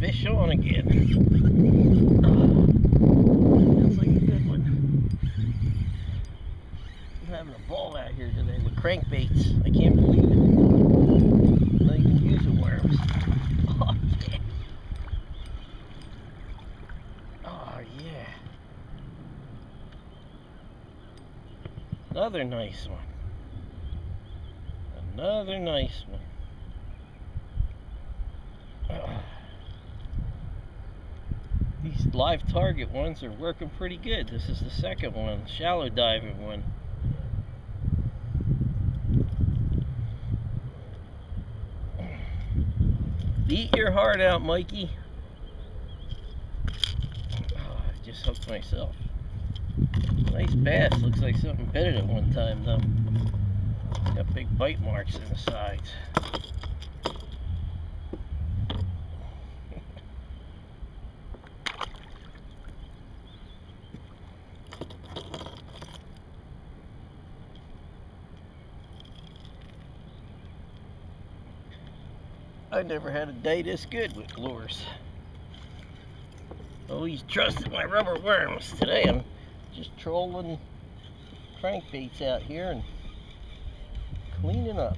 fish on again. Feels like a good one. I'm having a ball out here today with crankbaits. I can't believe it. Not even using worms. Oh yeah. Oh yeah. Another nice one. Another nice one. These live target ones are working pretty good. This is the second one, shallow diving one. Eat your heart out, Mikey. Oh, I just hooked myself. Nice bass. Looks like something bit it at one time though. It's got big bite marks in the sides. I never had a day this good with lures. Always trusted my rubber worms. Today I'm just trolling crankbaits out here and cleaning up.